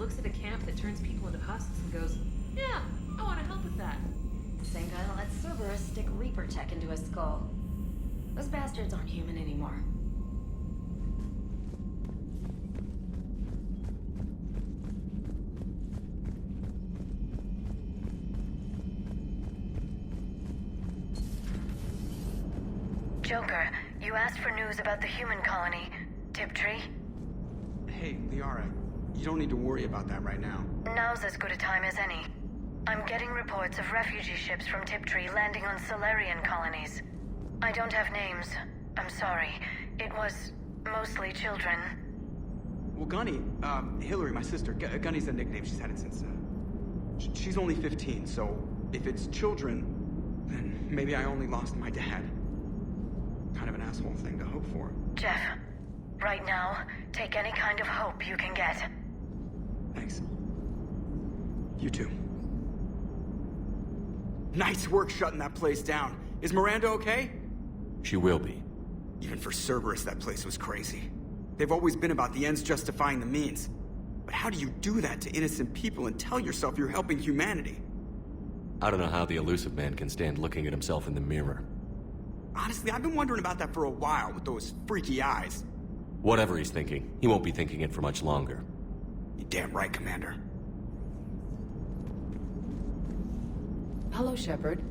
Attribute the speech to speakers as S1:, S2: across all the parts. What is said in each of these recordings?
S1: looks at a camp that turns people into husks and goes, yeah, I want to help with that.
S2: The same guy that lets Cerberus stick Reaper tech into his skull. Those bastards aren't human anymore.
S3: Joker, you asked for news about the human colony, Tiptree.
S4: Hey, Liara, you don't need to worry about that right now.
S3: Now's as good a time as any. I'm getting reports of refugee ships from Tiptree landing on Solarian colonies. I don't have names. I'm sorry. It was mostly children.
S4: Well, Gunny, Hillary, my sister, Gunny's a nickname. She's had it since, she's only 15, so if it's children, then maybe I only lost my dad. Kind of an asshole thing to hope for.
S3: Jeff, right now, take any kind of hope you can get.
S4: Thanks. You too. Nice work shutting that place down. Is Miranda okay?
S5: She will be.
S4: Even for Cerberus, that place was crazy. They've always been about the ends justifying the means. But how do you do that to innocent people and tell yourself you're helping humanity?
S5: I don't know how the elusive man can stand looking at himself in the mirror.
S4: Honestly, I've been wondering about that for a while with those freaky eyes.
S5: Whatever he's thinking, he won't be thinking it for much longer.
S4: You're damn right, Commander.
S6: Hello, Shepard.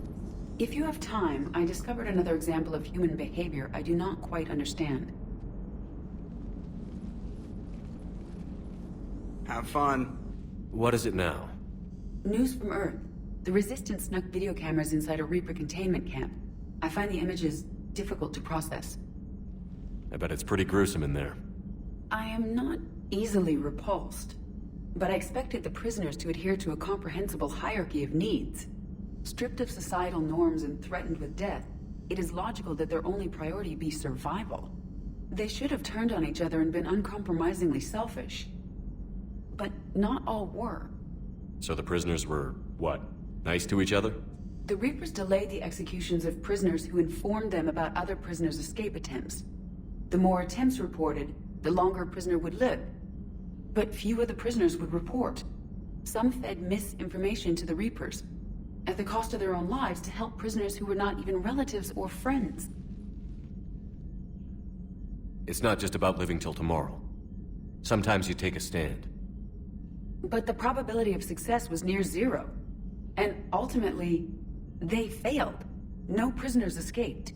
S6: If you have time, I discovered another example of human behavior I do not quite understand.
S4: Have fun.
S5: What is it now?
S6: News from Earth. The Resistance snuck video cameras inside a Reaper containment camp. I find the images difficult to process.
S5: I bet it's pretty gruesome in there.
S6: I am not easily repulsed, but I expected the prisoners to adhere to a comprehensible hierarchy of needs. Stripped of societal norms and threatened with death, it is logical that their only priority be survival. They should have turned on each other and been uncompromisingly selfish. But not all were.
S5: So the prisoners were, what, nice to each other?
S6: The Reapers delayed the executions of prisoners who informed them about other prisoners' escape attempts. The more attempts reported, the longer a prisoner would live. But few of the prisoners would report. Some fed misinformation to the Reapers, at the cost of their own lives, to help prisoners who were not even relatives or friends.
S5: It's not just about living till tomorrow. Sometimes you take a stand.
S6: But the probability of success was near zero. And ultimately, they failed. No prisoners escaped.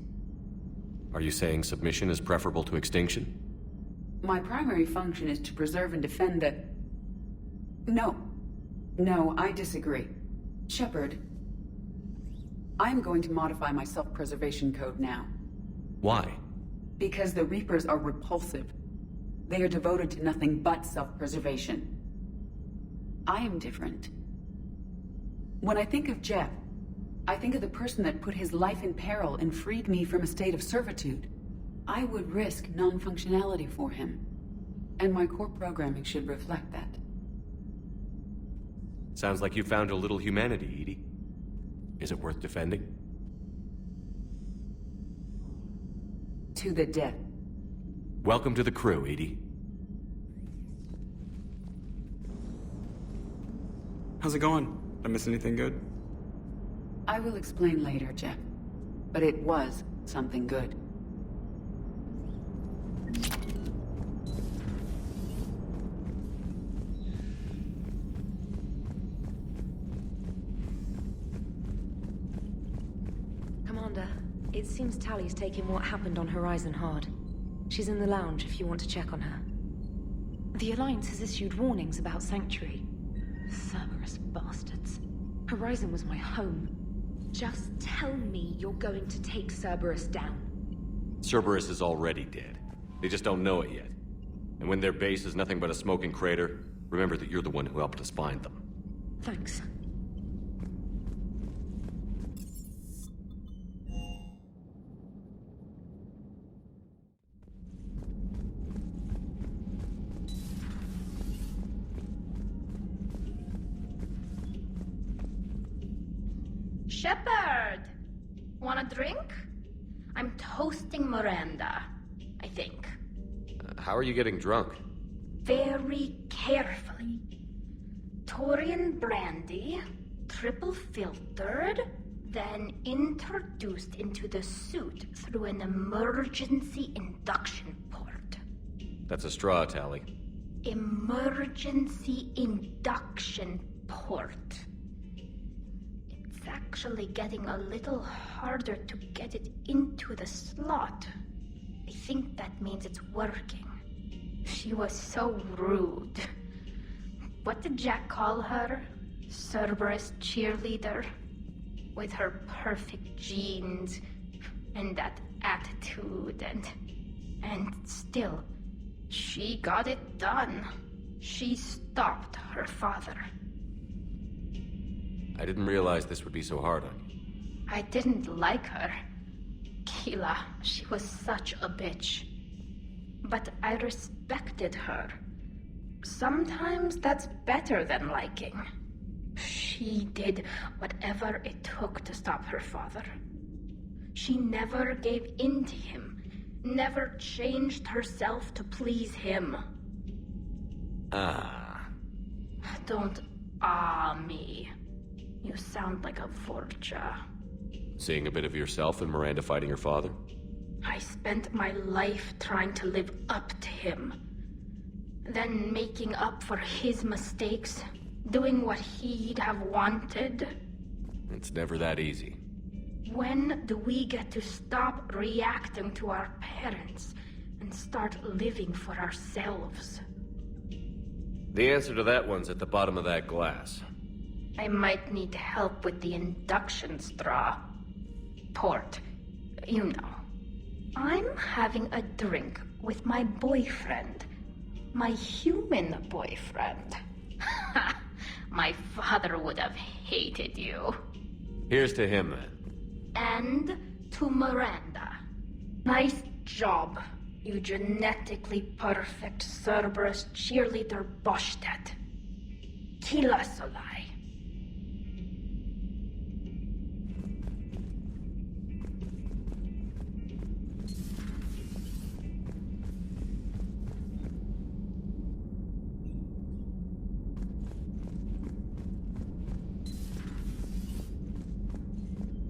S5: Are you saying submission is preferable to extinction?
S6: My primary function is to preserve and defend the... No. No, I disagree. Shepard, I'm going to modify my self-preservation code now.
S5: Why?
S6: Because the Reapers are repulsive. They are devoted to nothing but self-preservation. I am different. When I think of Jeff, I think of the person that put his life in peril and freed me from a state of servitude. I would risk non-functionality for him. And my core programming should reflect that.
S5: Sounds like you found a little humanity, Edie. Is it worth defending?
S6: To the death.
S5: Welcome to the crew, Edie.
S4: How's it going? Did I miss anything good?
S6: I will explain later, Jeff. But it was something good.
S2: Commander, it seems Tally's taking what happened on Horizon hard. She's in the lounge if you want to check on her. The Alliance has issued warnings about Sanctuary. Cerberus bastards. Horizon was my home.
S1: Just tell me you're going to take Cerberus down.
S5: Cerberus is already dead. They just don't know it yet. And when their base is nothing but a smoking crater, remember that you're the one who helped us find them.
S2: Thanks.
S7: Shepard! Want a drink? I'm toasting Miranda, I think.
S5: How are you getting drunk?
S7: Very carefully. Victorian brandy, triple filtered, then introduced into the suit through an emergency induction port.
S5: That's a straw, Tally.
S7: Emergency induction port. It's actually getting a little harder to get it into the slot. I think that means it's working. She was so rude. What did Jack call her? Cerberus cheerleader? With her perfect genes and that attitude and still, she got it done. She stopped her father.
S5: I didn't realize this would be so hard on you.
S7: I didn't like her. Keela, she was such a bitch. But I respected her. Sometimes that's better than liking. She did whatever it took to stop her father. She never gave in to him, never changed herself to please him. Don't me. You sound like a Vorcha.
S5: Seeing a bit of yourself in Miranda fighting her father?
S7: I spent my life trying to live up to him. Then making up for his mistakes, doing what he'd have wanted.
S5: It's never that easy.
S7: When do we get to stop reacting to our parents and start living for ourselves?
S5: The answer to that one's at the bottom of that glass.
S7: I might need help with the induction straw. Port, you know. I'm having a drink with my boyfriend. My human boyfriend. My father would have hated you.
S5: Here's to him, then.
S7: And to Miranda. Nice job, you genetically perfect Cerberus cheerleader Boshtet. Kila Solai.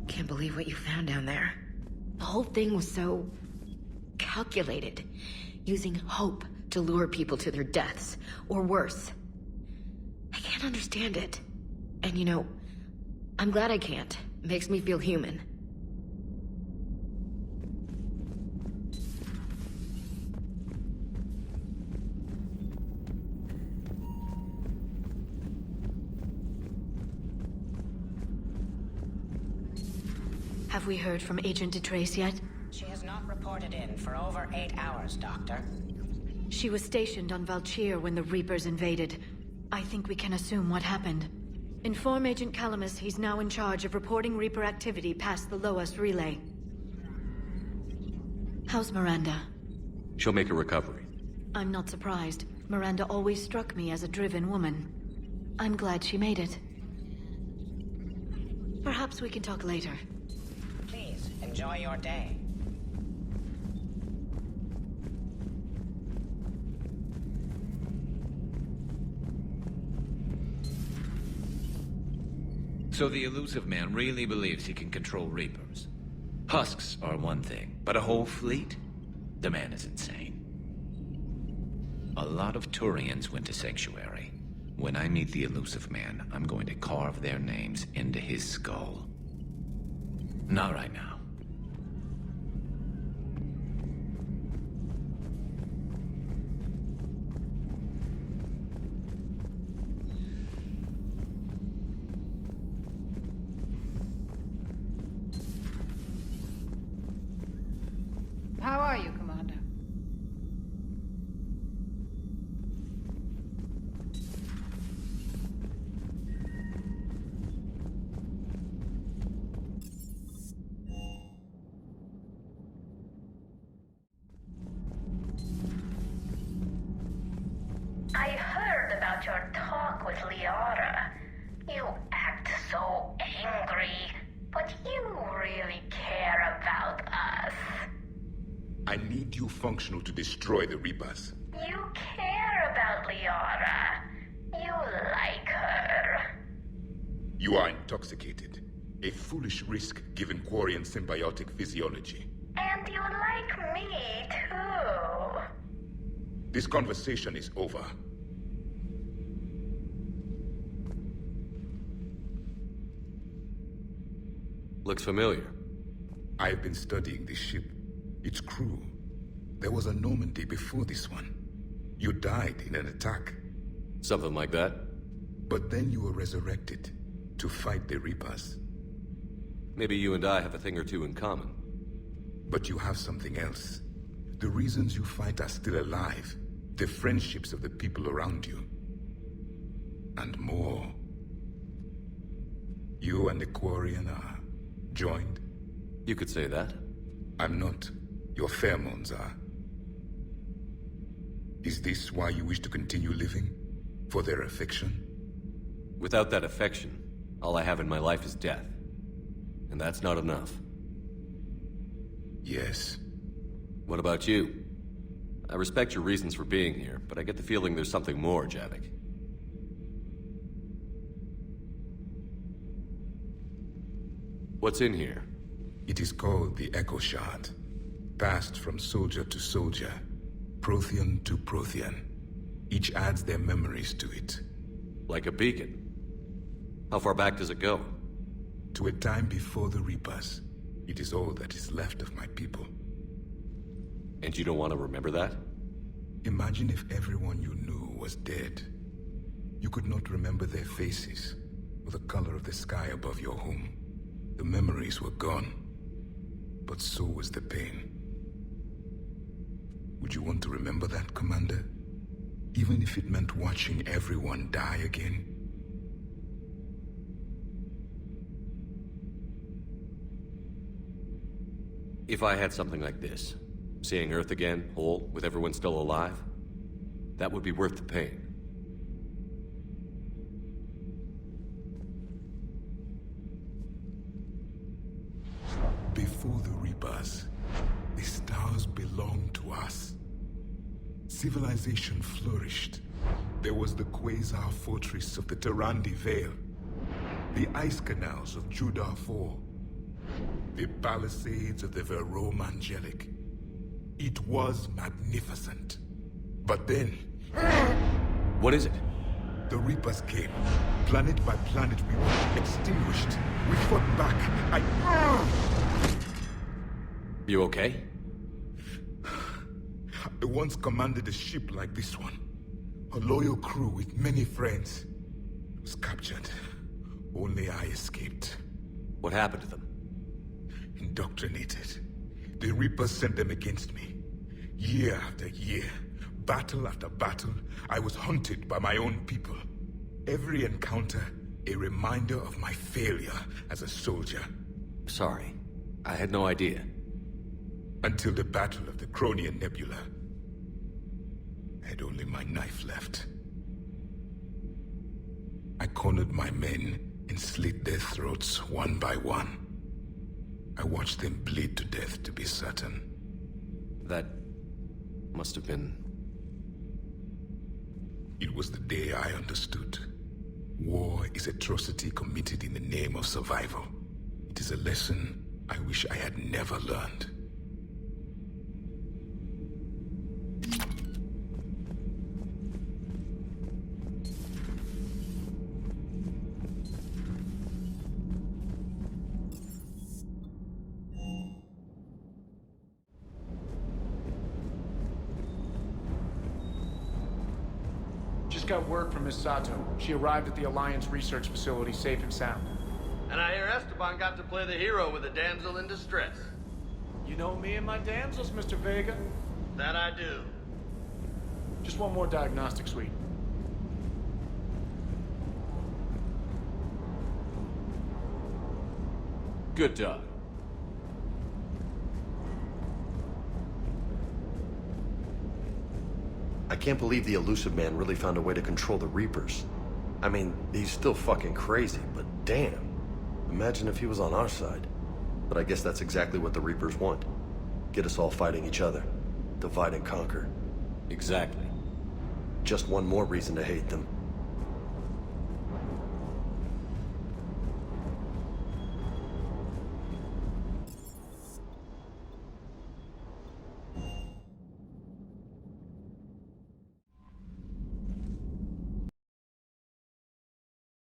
S2: Can't believe what you found down there. The whole thing was so calculated, using hope to lure people to their deaths, or worse. I can't understand it. And you know, I'm glad I can't. It makes me feel human. Have we heard from Agent DeTrace yet?
S8: She has not reported in for over 8 hours, Doctor.
S2: She was stationed on Valchir when the Reapers invaded. I think we can assume what happened. Inform Agent Calamus he's now in charge of reporting Reaper activity past the Loas relay. How's Miranda?
S5: She'll make a recovery.
S2: I'm not surprised. Miranda always struck me as a driven woman. I'm glad she made it. Perhaps we can talk later.
S8: Please, enjoy your day.
S9: So the elusive man really believes he can control Reapers. Husks are one thing, but a whole fleet? The man is insane. A lot of Turians went to Sanctuary. When I meet the elusive man, I'm going to carve their names into his skull. Not right now.
S1: How are you, Commander?
S3: I heard about your talk with Liara. You act so angry, but you really care about us.
S10: I need you functional to destroy the Reapers.
S3: You care about Liara. You like her.
S10: You are intoxicated. A foolish risk given quarian symbiotic physiology.
S3: And you like me, too.
S10: This conversation is over.
S5: Looks familiar.
S10: I have been studying this ship. Its crew. There was a Normandy before this one. You died in an attack.
S5: Something like that.
S10: But then you were resurrected to fight the Reapers.
S5: Maybe you and I have a thing or two in common.
S10: But you have something else. The reasons you fight are still alive. The friendships of the people around you. And more. You and the Quarian are joined?
S5: You could say that.
S10: I'm not. Your pheromones are. Is this why you wish to continue living? For their affection?
S5: Without that affection, all I have in my life is death. And that's not enough.
S10: Yes.
S5: What about you? I respect your reasons for being here, but I get the feeling there's something more, Javik. What's in here?
S10: It is called the Echo Shard. Passed from soldier to soldier. Prothean to Prothean. Each adds their memories to it.
S5: Like a beacon. How far back does it go?
S10: To a time before the Reapers. It is all that is left of my people.
S5: And you don't want to remember that?
S10: Imagine if everyone you knew was dead. You could not remember their faces, or the color of the sky above your home. The memories were gone. But so was the pain. Would you want to remember that, Commander? Even if it meant watching everyone die again?
S5: If I had something like this, seeing Earth again, whole, with everyone still alive, that would be worth the pain.
S10: Before the Reapers, the stars belonged to us. Civilization flourished. There was the Quasar Fortress of the Tarandi Vale, the ice canals of Judah IV, the palisades of the Verome Angelic. It was magnificent. But then...
S5: What is it?
S10: The Reapers came. Planet by planet, we were extinguished. We fought back.
S5: You okay?
S10: I once commanded a ship like this one. A loyal crew with many friends. It was captured. Only I escaped.
S5: What happened to them?
S10: Indoctrinated. The Reapers sent them against me. Year after year, battle after battle, I was hunted by my own people. Every encounter, a reminder of my failure as a soldier.
S5: Sorry. I had no idea.
S10: Until the Battle of the Cronian Nebula. I had only my knife left. I cornered my men and slit their throats one by one. I watched them bleed to death to be certain.
S5: That must have been...
S10: It was the day I understood. War is atrocity committed in the name of survival. It is a lesson I wish I had never learned.
S11: Just got word from Miss Sato. She arrived at the Alliance research facility safe and sound.
S12: And I hear Esteban got to play the hero with a damsel in distress.
S11: You know me and my damsels, Mr. Vega.
S12: That I do.
S11: Just one more diagnostic suite.
S5: Good dog.
S13: I can't believe the elusive man really found a way to control the Reapers. I mean, he's still fucking crazy, but damn. Imagine if he was on our side. But I guess that's exactly what the Reapers want. Get us all fighting each other. Divide and conquer.
S5: Exactly.
S13: Just one more reason to hate them.